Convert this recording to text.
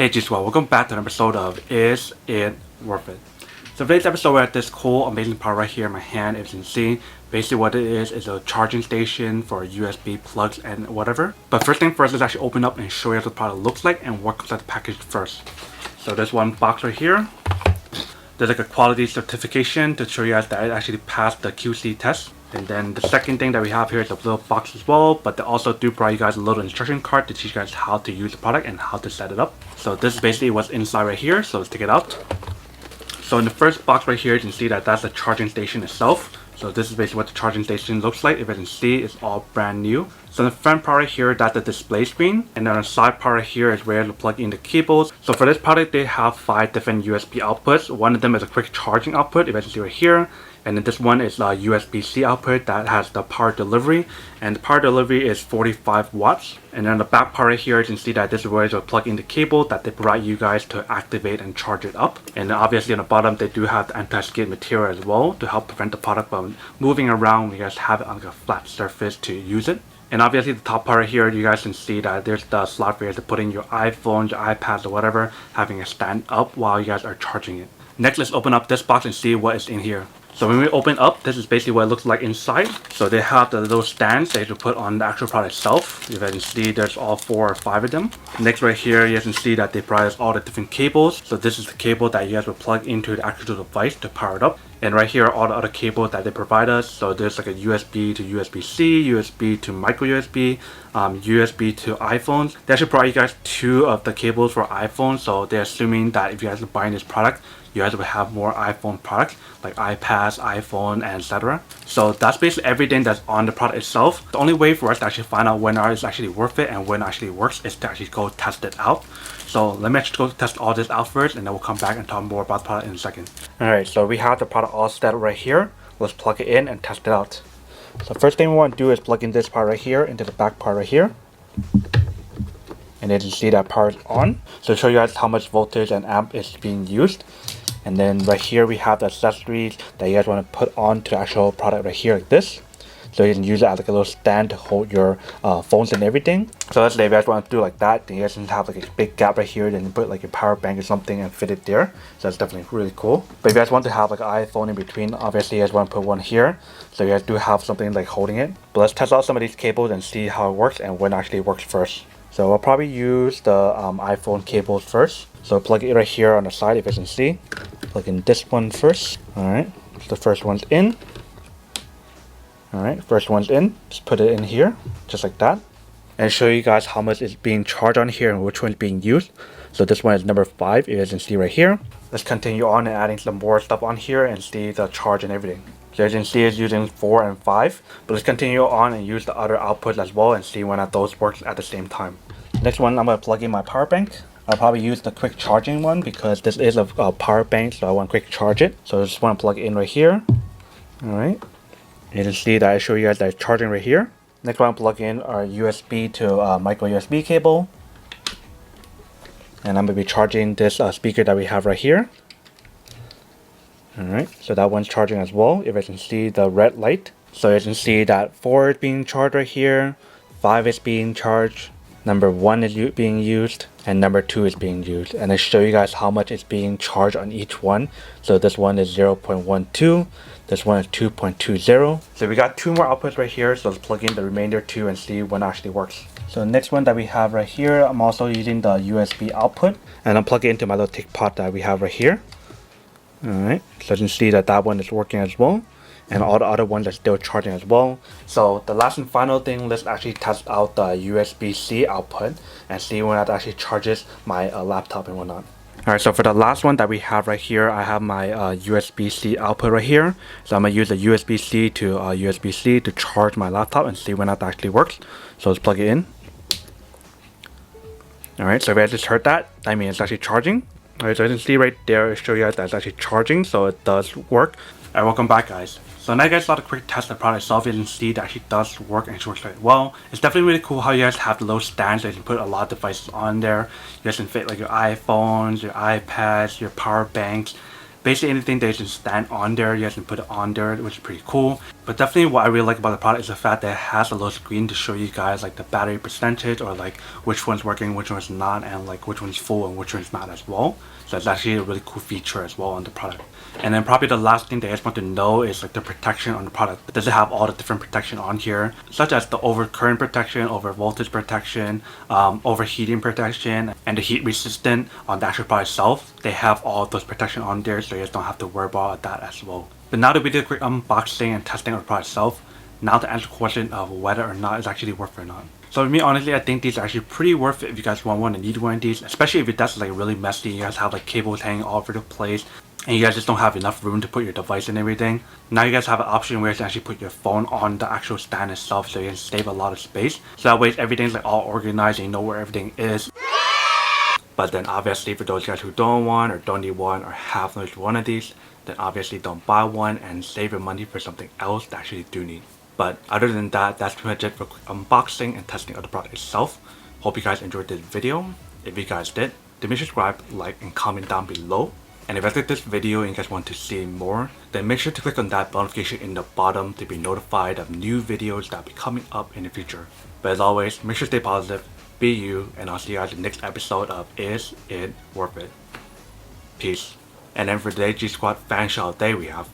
Hey G Squad, welcome back to an episode of Is It Worth It? So today's episode we're at this cool amazing part right here in my hand. As you can see, basically what it is a charging station for USB plugs and whatever. But first thing first, let's actually open up and show you what the product looks like and what comes out the package first. So there's one box right here. There's like a quality certification to show you guys that it actually passed the QC test. And then the second thing that we have here is a little box as well, but they also do provide you guys a little instruction card to teach you guys how to use the product and how to set it up. So this is basically what's inside right here, so let's take it out. So in the first box right here, you can see that that's the charging station itself. So this is basically what the charging station looks like. If you can see, it's all brand new. So in the front part right here, that's the display screen. And then on the side part right here is where to plug in the cables. So for this product, they have 5 different USB outputs. One of them is a quick charging output, if you can see right here. And then this one is a USB-C output that has the power delivery. And the power delivery is 45 watts. And then on the back part right here, you can see that this is where to plug in the cable that they provide you guys to activate and charge it up. And then obviously on the bottom, they do have the anti-skid material as well to help prevent the product from moving around when you guys have it on like a flat surface to use it. And obviously the top part right here, you guys can see that there's the slot for you to put in your iPhone, your iPads or whatever, having it stand up while you guys are charging it. Next, let's open up this box and see what is in here. So when we open up, this is basically what it looks like inside. So they have the little stands that you can put on the actual product itself. If you can see, there's all 4 or 5 of them. Next right here, you guys can see that they provide us all the different cables. So this is the cable that you guys will plug into the actual device to power it up. And right here are all the other cables that they provide us. So there's like a USB to USB-C, USB to micro USB, USB to iPhones. They actually provide you guys 2 of the cables for iPhone. So they're assuming that if you guys are buying this product, you guys will have more iPhone products like iPads, iPhone, and etc. So that's basically everything that's on the product itself. The only way for us to actually find out when it's actually worth it and when it actually works is to actually go test it out. So let me actually go test all this out first, and then we'll come back and talk more about the product in a second. Alright, so we have the product all set right here. Let's plug it in and test it out. So first thing we want to do is plug in this part right here into the back part right here. And then you see that power is on. So to show you guys how much voltage and amp is being used. And then right here we have the accessories that you guys want to put on to the actual product right here like this. So you can use it as like a little stand to hold your phones and everything. So let's say if you guys want to do like that, then you guys can have like a big gap right here, then you put like your power bank or something and fit it there. So that's definitely really cool. But if you guys want to have like an iPhone in between, obviously you guys want to put one here. So you guys do have something like holding it. But let's test out some of these cables and see how it works and when it actually works first. So I'll probably use the iPhone cables first. So plug it right here on the side if you can see. Plug in this one first. Alright, so the first one's in. Alright, first one's in. Just put it in here, just like that. And show you guys how much is being charged on here and which one's being used. So this one is number 5, as you can see right here. Let's continue on and adding some more stuff on here and see the charge and everything. So as you can see, it's using 4 and 5. But let's continue on and use the other outputs as well and see when those work at the same time. Next one, I'm going to plug in my power bank. I'll probably use the quick charging one because this is a power bank, so I want to quick charge it. So I just want to plug it in right here. Alright. You can see that I show you guys that it's charging right here. Next one, I'll plug in our USB to micro USB cable. And I'm going to be charging this speaker that we have right here. Alright, so that one's charging as well, if you can see the red light. So you can see that 4 is being charged right here, 5 is being charged, number 1 is being used, and number 2 is being used. And I show you guys how much is being charged on each one. So this one is 0.12, this one is 2.20. So we got 2 more outputs right here, so let's plug in the remainder 2 and see when it actually works. So the next one that we have right here, I'm also using the USB output, and I'm plugging into my little tick pot that we have right here. Alright, so you can see that that one is working as well. And all the other ones are still charging as well. So the last and final thing, let's actually test out the USB-C output and see when that actually charges my laptop and whatnot. Alright, so for the last one that we have right here, I have my USB-C output right here. So I'm going to use the USB-C to USB-C to charge my laptop and see when that actually works. So let's plug it in. Alright, so if I just heard that, I mean it's actually charging. Alright, so you can see right there, it shows you guys that it's actually charging, so it does work. Alright, welcome back guys. So now you guys saw the quick test of the product itself. You can see that actually does work and it works very well. It's definitely really cool how you guys have the little stands that you can put a lot of devices on there. You guys can fit like your iPhones, your iPads, your power banks. Basically anything that you can stand on there, you guys can put it on there, which is pretty cool. But definitely what I really like about the product is the fact that it has a little screen to show you guys like the battery percentage, or like which one's working, which one's not, and like which one's full and which one's not as well. So it's actually a really cool feature as well on the product. And then probably the last thing that you guys want to know is like the protection on the product. Does it have all the different protection on here, such as the overcurrent protection, over voltage protection, overheating protection, and the heat resistant on the actual product itself. They have all of those protection on there, so you guys don't have to worry about that as well. But now that we did a quick unboxing and testing of the product itself, now to answer the question of whether or not it's actually worth it or not. So for me, honestly, I think these are actually pretty worth it if you guys want one and need one of these, especially if your desk is like really messy, you guys have like cables hanging all over the place, and you guys just don't have enough room to put your device and everything. Now you guys have an option where you can actually put your phone on the actual stand itself, so you can save a lot of space. So that way everything's like all organized and you know where everything is. But then obviously for those guys who don't want or don't need one or have no one of these, then obviously don't buy one and save your money for something else that actually do need. But other than that, that's pretty much it for quick unboxing and testing of the product itself. Hope you guys enjoyed this video. If you guys did, then make sure to subscribe, like, and comment down below. And if you like this video and you guys want to see more, then make sure to click on that bell notification in the bottom to be notified of new videos that will be coming up in the future. But as always, make sure to stay positive, be you, and I'll see you guys in the next episode of Is It Worth It? Peace. And then for today's G Squad fan shout day we have